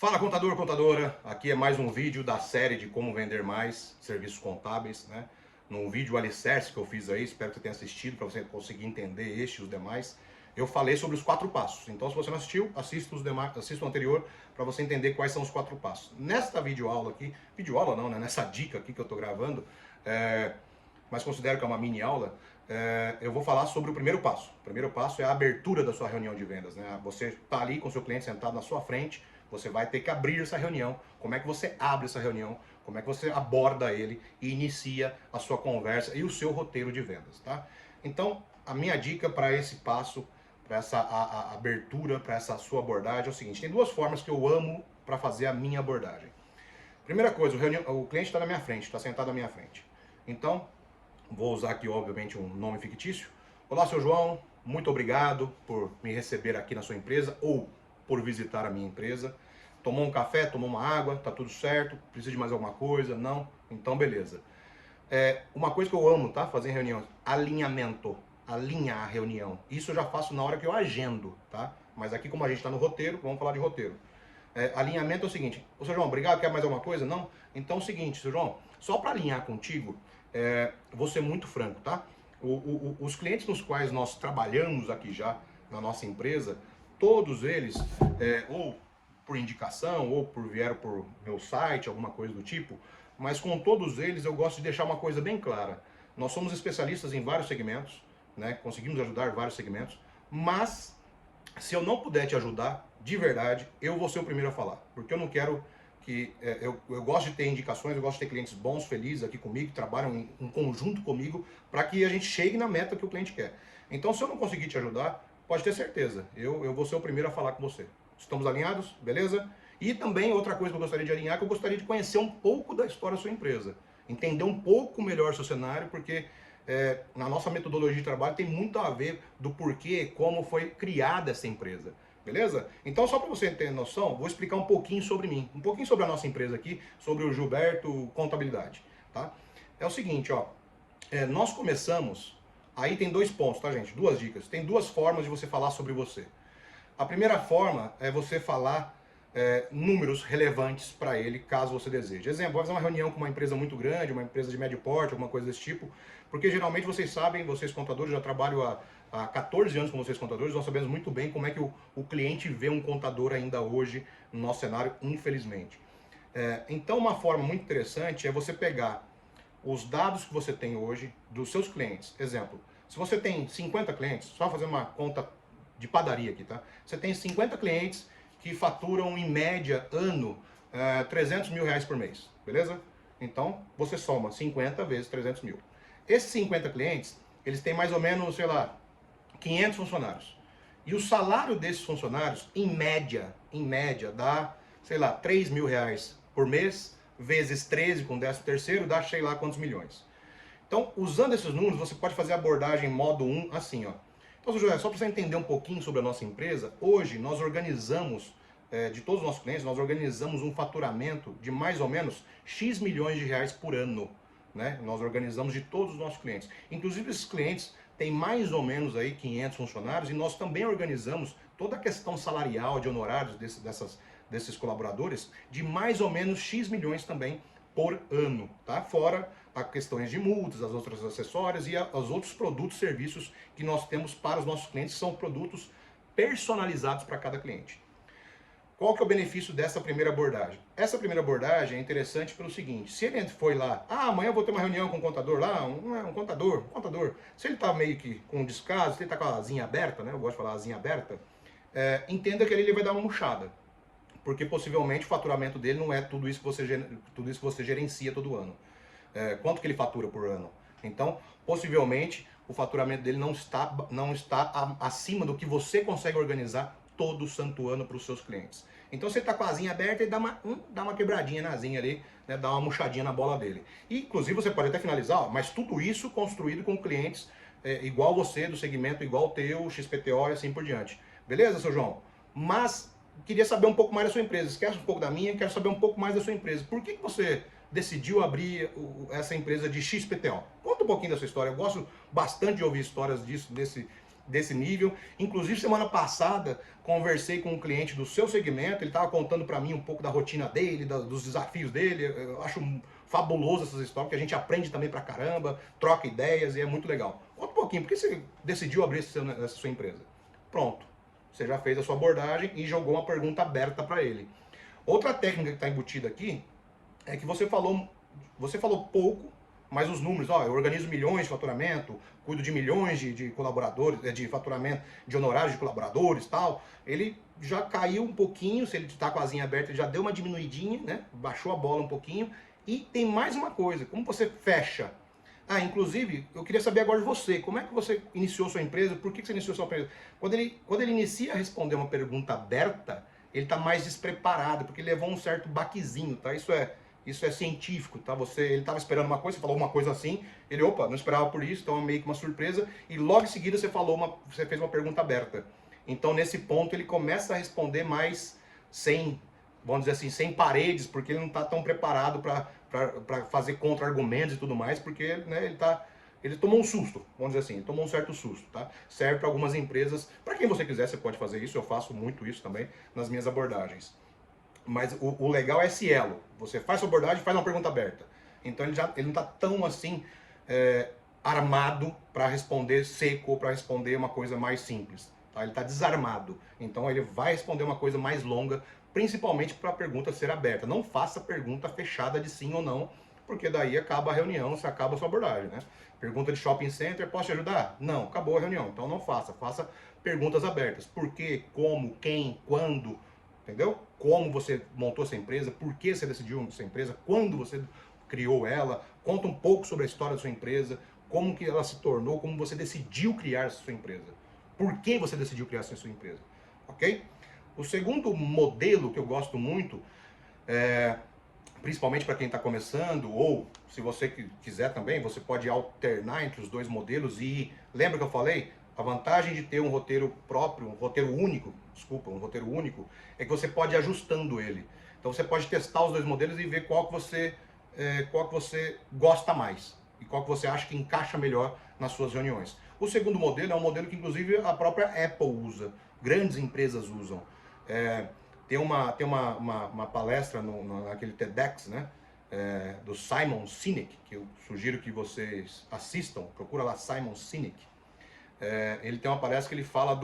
Fala contador, contadora, aqui é mais um vídeo da série de como vender mais serviços contábeis, né? Num vídeo alicerce que eu fiz aí, espero que você tenha assistido para você conseguir entender este e os demais. Eu falei sobre os 4 passos, então se você não assistiu, assista os demais, assista o anterior para você entender quais são os 4 passos. Nesta videoaula aqui, videoaula não, né? Nessa dica aqui que eu estou gravando, mas considero que é uma mini aula, eu vou falar sobre o primeiro passo. O primeiro passo é a abertura da sua reunião de vendas, né? Você está ali com o seu cliente sentado na sua frente, você vai ter que abrir essa reunião. Como é que você abre essa reunião? Como é que você aborda ele e inicia a sua conversa e o seu roteiro de vendas, tá? Então, a minha dica para esse passo, para essa abertura, para essa sua abordagem é o seguinte: tem 2 formas que eu amo para fazer a minha abordagem. Primeira coisa, o cliente está na minha frente, está sentado na minha frente. Então, vou usar aqui, obviamente, um nome fictício. Olá, seu João, muito obrigado por me receber aqui na sua empresa ou por visitar a minha empresa. Tomou um café, tomou uma água, tá tudo certo? Precisa de mais alguma coisa? Não? Então, beleza. Uma coisa que eu amo, tá? Fazer em reunião, alinhamento. Alinhar a reunião. Isso eu já faço na hora que eu agendo, tá? Mas aqui, como a gente está no roteiro, vamos falar de roteiro. Alinhamento é o seguinte: ô, seu João, obrigado, quer mais alguma coisa? Não? Então é o seguinte, seu João, só para alinhar contigo, vou ser muito franco, tá? Os clientes nos quais nós trabalhamos aqui já na nossa empresa, todos eles, ou por indicação, ou vieram por meu site, alguma coisa do tipo, mas com todos eles eu gosto de deixar uma coisa bem clara. Nós somos especialistas em vários segmentos, né? Conseguimos ajudar vários segmentos, mas se eu não puder te ajudar, de verdade, eu vou ser o primeiro a falar. Porque eu não quero que... eu gosto de ter indicações, eu gosto de ter clientes bons, felizes aqui comigo, que trabalham em conjunto comigo, para que a gente chegue na meta que o cliente quer. Então, se eu não conseguir te ajudar, pode ter certeza, eu vou ser o primeiro a falar com você. Estamos alinhados? Beleza? E também, outra coisa que eu gostaria de alinhar, que eu gostaria de conhecer um pouco da história da sua empresa. Entender um pouco melhor o seu cenário, porque na nossa metodologia de trabalho tem muito a ver do porquê, como foi criada essa empresa. Beleza? Então, só para você ter noção, vou explicar um pouquinho sobre mim, um pouquinho sobre a nossa empresa aqui, sobre o Gilberto Contabilidade, tá? É o seguinte, ó, nós começamos, aí tem 2 pontos, tá, gente? 2 dicas. Tem 2 formas de você falar sobre você. A primeira forma é você falar números relevantes para ele, caso você deseje. Exemplo, vai fazer uma reunião com uma empresa muito grande, uma empresa de médio porte, alguma coisa desse tipo, porque geralmente vocês sabem, vocês contadores, já trabalho há 14 anos com vocês contadores, nós sabemos muito bem como é que o cliente vê um contador ainda hoje no nosso cenário, infelizmente. Então, uma forma muito interessante é você pegar os dados que você tem hoje dos seus clientes. Exemplo, se você tem 50 clientes, só fazer uma conta de padaria aqui, tá? Você tem 50 clientes que faturam em média ano 300 mil reais por mês, beleza? Então você soma 50 vezes 300 mil. Esses 50 clientes, eles têm mais ou menos, sei lá, 500 funcionários. E o salário desses funcionários, em média, dá, sei lá, 3 mil reais por mês, vezes 13 com 13º, dá sei lá quantos milhões. Então, usando esses números, você pode fazer a abordagem modo 1 assim, ó. Então, José, só para você entender um pouquinho sobre a nossa empresa, hoje nós organizamos, de todos os nossos clientes, nós organizamos um faturamento de mais ou menos X milhões de reais por ano. Né? Nós organizamos de todos os nossos clientes. Inclusive, esses clientes têm mais ou menos aí 500 funcionários e nós também organizamos toda a questão salarial de honorários desses colaboradores de mais ou menos X milhões também por ano, tá? Fora as questões de multas, as outras acessórias e os outros produtos e serviços que nós temos para os nossos clientes, que são produtos personalizados para cada cliente. Qual que é o benefício dessa primeira abordagem? Essa primeira abordagem é interessante pelo seguinte: se ele foi lá, amanhã eu vou ter uma reunião com um contador lá, um contador, se ele está meio que com descaso, se ele está com a asinha aberta, né? Eu gosto de falar asinha aberta, entenda que ele vai dar uma murchada. Porque possivelmente o faturamento dele não é tudo isso que você gerencia todo ano. Quanto que ele fatura por ano? Então, possivelmente, o faturamento dele não está acima do que você consegue organizar todo santo ano para os seus clientes. Então, você está com a asinha aberta e dá uma quebradinha na asinha ali, né, dá uma murchadinha na bola dele. E, inclusive, você pode até finalizar, ó, mas tudo isso construído com clientes igual você, do segmento igual o teu, XPTO e assim por diante. Beleza, seu João? Mas queria saber um pouco mais da sua empresa. Esquece um pouco da minha, quero saber um pouco mais da sua empresa. Por que você decidiu abrir essa empresa de XPTO? Conta um pouquinho da sua história. Eu gosto bastante de ouvir histórias desse nível. Inclusive, semana passada, conversei com um cliente do seu segmento, ele estava contando para mim um pouco da rotina dele, dos desafios dele. Eu acho fabuloso essas histórias, que a gente aprende também pra caramba, troca ideias e é muito legal. Conta um pouquinho, por que você decidiu abrir essa sua empresa? Pronto, você já fez a sua abordagem e jogou uma pergunta aberta para ele. Outra técnica que está embutida aqui é que você falou pouco, mas os números, ó, eu organizo milhões de faturamento, cuido de milhões de colaboradores, de faturamento, de honorários de colaboradores e tal. Ele já caiu um pouquinho, se ele está com a asinha aberta, ele já deu uma diminuidinha, né? Baixou a bola um pouquinho. E tem mais uma coisa, como você fecha? Ah, inclusive, eu queria saber agora de você, como é que você iniciou sua empresa, por que você iniciou sua empresa? Quando ele inicia a responder uma pergunta aberta, ele está mais despreparado, porque ele levou um certo baquezinho, tá? Isso é científico, tá? Ele estava esperando uma coisa, você falou uma coisa assim, ele, opa, não esperava por isso, então é meio que uma surpresa, e logo em seguida você fez uma pergunta aberta. Então, nesse ponto, ele começa a responder mais sem, vamos dizer assim, sem paredes, porque ele não está tão preparado para fazer contra-argumentos e tudo mais, porque né, ele tomou um susto, vamos dizer assim, ele tomou um certo susto, tá? Serve para algumas empresas, para quem você quiser, você pode fazer isso, eu faço muito isso também nas minhas abordagens. Mas o legal é esse elo, você faz sua abordagem e faz uma pergunta aberta. Então ele não está tão assim armado para responder seco ou para responder uma coisa mais simples. Tá? Ele está desarmado, então ele vai responder uma coisa mais longa, principalmente para a pergunta ser aberta. Não faça pergunta fechada de sim ou não, porque daí acaba a reunião, você acaba a sua abordagem, né? Pergunta de shopping center, posso te ajudar? Não, acabou a reunião, então não faça. Faça perguntas abertas. Por quê, como, quem, quando, entendeu? Como você montou essa empresa, por que você decidiu essa empresa, quando você criou ela, conta um pouco sobre a história da sua empresa, como que ela se tornou, como você decidiu criar a sua empresa. Por que você decidiu criar a sua empresa, ok? O segundo modelo que eu gosto muito, principalmente para quem está começando, ou se você quiser também, você pode alternar entre os dois modelos e lembra que eu falei? A vantagem de ter um roteiro próprio, um roteiro único, é que você pode ir ajustando ele. Então você pode testar os dois modelos e ver qual que você gosta mais e qual que você acha que encaixa melhor nas suas reuniões. O segundo modelo é um modelo que inclusive a própria Apple usa, grandes empresas usam. Tem uma palestra naquele TEDx, né? Do Simon Sinek, que eu sugiro que vocês assistam, procura lá Simon Sinek. Ele tem uma palestra que ele fala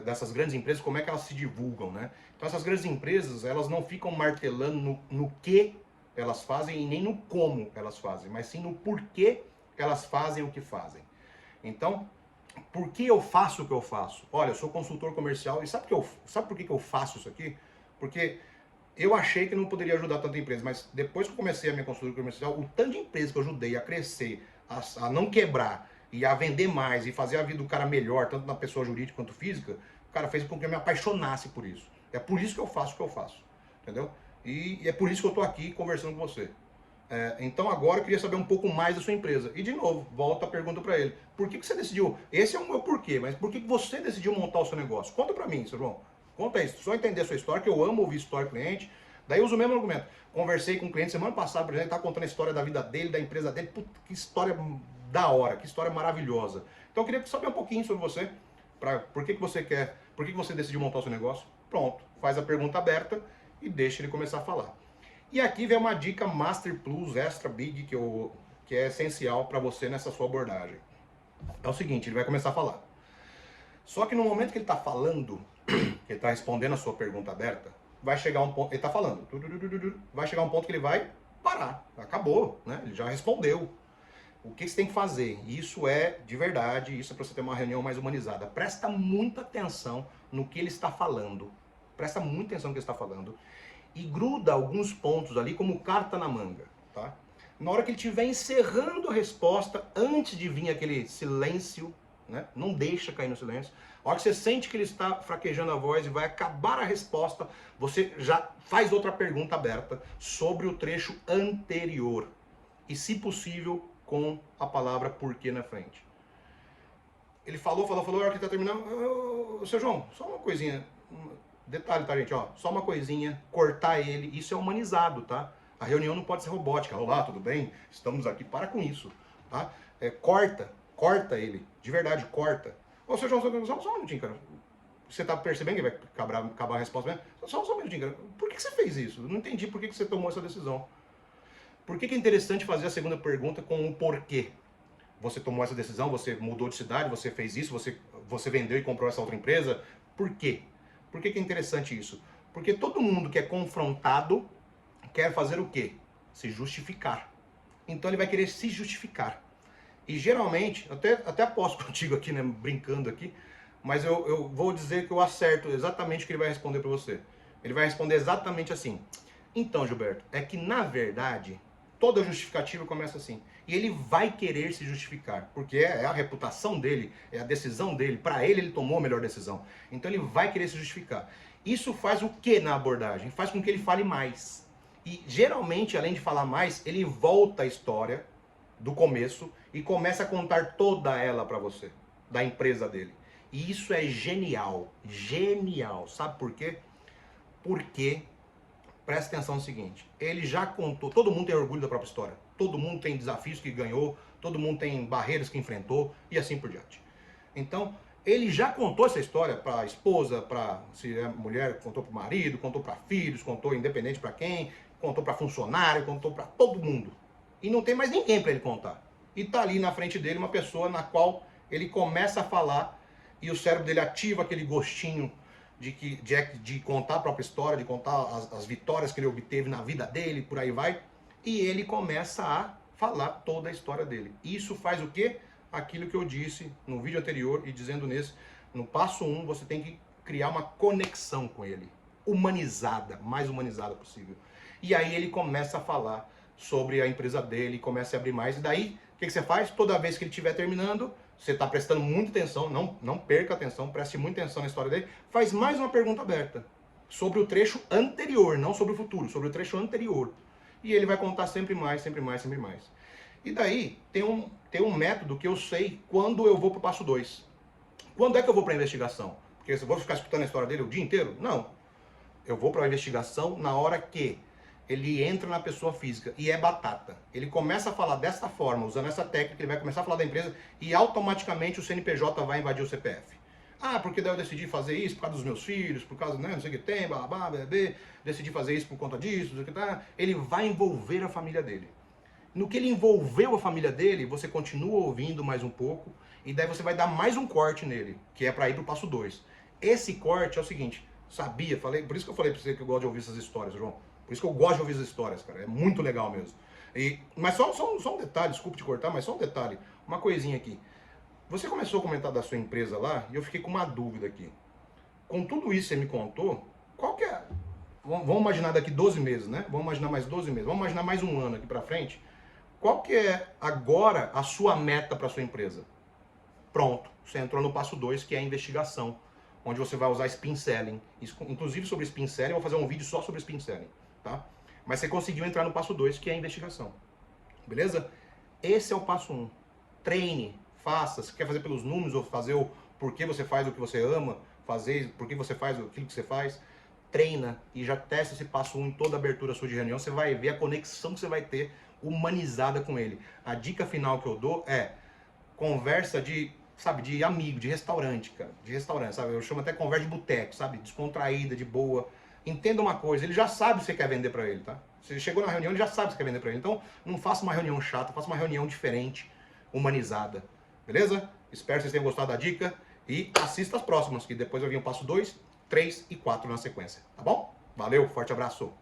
dessas grandes empresas, como é que elas se divulgam, né? Então essas grandes empresas, elas não ficam martelando no que elas fazem e nem no como elas fazem, mas sim no porquê elas fazem o que fazem. Então, por que eu faço o que eu faço? Olha, eu sou consultor comercial e sabe por que eu faço isso aqui? Porque eu achei que não poderia ajudar tanta empresa, mas depois que eu comecei a minha consultoria comercial, o tanto de empresa que eu ajudei a crescer, a não quebrar e a vender mais e fazer a vida do cara melhor, tanto na pessoa jurídica quanto física, o cara fez com que eu me apaixonasse por isso. É por isso que eu faço o que eu faço, entendeu? E é por isso que eu estou aqui conversando com você. Então agora eu queria saber um pouco mais da sua empresa. E de novo, volta a pergunta para ele. Por que você decidiu? Esse é o meu porquê, mas por que você decidiu montar o seu negócio? Conta para mim, seu João. Conta isso. Só entender a sua história, que eu amo ouvir história do cliente. Daí eu uso o mesmo argumento. Conversei com um cliente semana passada, por exemplo, ele está contando a história da vida dele, da empresa dele. Puta, que história da hora, que história maravilhosa. Então eu queria saber um pouquinho sobre você. Por que você decidiu montar o seu negócio? Pronto, faz a pergunta aberta e deixa ele começar a falar. E aqui vem uma dica Master Plus Extra Big que é essencial para você nessa sua abordagem. É o seguinte, ele vai começar a falar. Só que no momento que ele está falando, que ele está respondendo a sua pergunta aberta, vai chegar um ponto, ele está falando, vai chegar um ponto que ele vai parar. Acabou, né? Ele já respondeu. O que você tem que fazer? Isso é de verdade, isso é para você ter uma reunião mais humanizada. Presta muita atenção no que ele está falando. Presta muita atenção no que ele está falando. E gruda alguns pontos ali como carta na manga, tá? Na hora que ele estiver encerrando a resposta, antes de vir aquele silêncio, né? Não deixa cair no silêncio. A hora que você sente que ele está fraquejando a voz e vai acabar a resposta, você já faz outra pergunta aberta sobre o trecho anterior. E, se possível, com a palavra porquê na frente. Ele falou, a hora que ele está terminando, seu João, só uma coisinha... Detalhe, tá, gente? Ó, só uma coisinha, cortar ele, isso é humanizado, tá? A reunião não pode ser robótica. Olá, tudo bem? Estamos aqui, para com isso, tá? Corta corta ele, de verdade, corta. Ou seja, só um minutinho, cara. Você tá percebendo que vai acabar a resposta mesmo? Só um minutinho, cara. Por que você fez isso? Eu não entendi por que você tomou essa decisão. Por que é interessante fazer a segunda pergunta com o porquê? Você tomou essa decisão, você mudou de cidade, você fez isso, você vendeu e comprou essa outra empresa. Por quê? Por que é interessante isso? Porque todo mundo que é confrontado quer fazer o quê? Se justificar. Então ele vai querer se justificar. E geralmente, até aposto contigo aqui, né, brincando aqui, mas eu vou dizer que eu acerto exatamente o que ele vai responder para você. Ele vai responder exatamente assim. Então, Gilberto, é que na verdade, toda justificativa começa assim. E ele vai querer se justificar, porque é a reputação dele, é a decisão dele. Para ele tomou a melhor decisão. Então ele vai querer se justificar. Isso faz o que na abordagem? Faz com que ele fale mais. E geralmente, além de falar mais, ele volta a história do começo e começa a contar toda ela para você, da empresa dele. E isso é genial, genial. Sabe por quê? Porque, presta atenção no seguinte, ele já contou, todo mundo tem orgulho da própria história, todo mundo tem desafios que ganhou, todo mundo tem barreiras que enfrentou e assim por diante. Então, ele já contou essa história para a esposa, para se é mulher, contou para o marido, contou para filhos, contou independente para quem, contou para funcionário, contou para todo mundo. E não tem mais ninguém para ele contar. E tá ali na frente dele uma pessoa na qual ele começa a falar e o cérebro dele ativa aquele gostinho de contar a própria história, de contar as vitórias que ele obteve na vida dele, por aí vai. E ele começa a falar toda a história dele. Isso faz o quê? Aquilo que eu disse no vídeo anterior e dizendo nesse, no passo 1, você tem que criar uma conexão com ele. Humanizada, mais humanizada possível. E aí ele começa a falar sobre a empresa dele, começa a abrir mais. E daí, o que você faz? Toda vez que ele estiver terminando, você está prestando muita atenção, não perca atenção, preste muita atenção na história dele, faz mais uma pergunta aberta sobre o trecho anterior, não sobre o futuro, sobre o trecho anterior. E ele vai contar sempre mais, sempre mais, sempre mais. E daí, tem um método que eu sei quando eu vou para o passo 2. Quando é que eu vou para a investigação? Porque se eu vou ficar escutando a história dele o dia inteiro? Não. Eu vou para a investigação na hora que ele entra na pessoa física e é batata. Ele começa a falar dessa forma, usando essa técnica, ele vai começar a falar da empresa e automaticamente o CNPJ vai invadir o CPF. Ah, porque daí eu decidi fazer isso por causa dos meus filhos, por causa, né, não sei o que tem, babá, bebê, decidi fazer isso por conta disso, não sei o que tá. Ele vai envolver a família dele. No que ele envolveu a família dele, você continua ouvindo mais um pouco e daí você vai dar mais um corte nele, que é para ir pro passo 2. Esse corte é o seguinte, sabia, por isso que eu falei para você que eu gosto de ouvir essas histórias, João. Por isso que eu gosto de ouvir as histórias, cara. É muito legal mesmo. Mas só um detalhe, desculpe te cortar, mas só um detalhe. Uma coisinha aqui. Você começou a comentar da sua empresa lá e eu fiquei com uma dúvida aqui. Com tudo isso que você me contou, qual que é... Vamos imaginar daqui 12 meses, né? Vamos imaginar mais 12 meses. Vamos imaginar mais um ano aqui pra frente. Qual que é agora a sua meta para sua empresa? Pronto. Você entrou no passo 2, que é a investigação. Onde você vai usar spin selling. Inclusive sobre spin selling, eu vou fazer um vídeo só sobre spin selling. Tá? Mas você conseguiu entrar no passo 2, que é a investigação. Beleza? Esse é o passo 1. Treine, faça. Se quer fazer pelos números ou fazer o porquê você faz o que você ama, fazer por que você faz aquilo que você faz, treina e já testa esse passo 1 em toda a abertura sua de reunião. Você vai ver a conexão que você vai ter humanizada com ele. A dica final que eu dou é conversa de amigo, de restaurante, cara. De restaurante, sabe? Eu chamo até conversa de boteco, sabe? Descontraída, de boa. Entenda uma coisa, ele já sabe o que você quer vender para ele, tá? Se ele chegou na reunião, ele já sabe o que você quer vender para ele. Então, não faça uma reunião chata, faça uma reunião diferente, humanizada. Beleza? Espero que vocês tenham gostado da dica e assista as próximas, que depois eu venho o passo 2, 3 e 4 na sequência, tá bom? Valeu, forte abraço!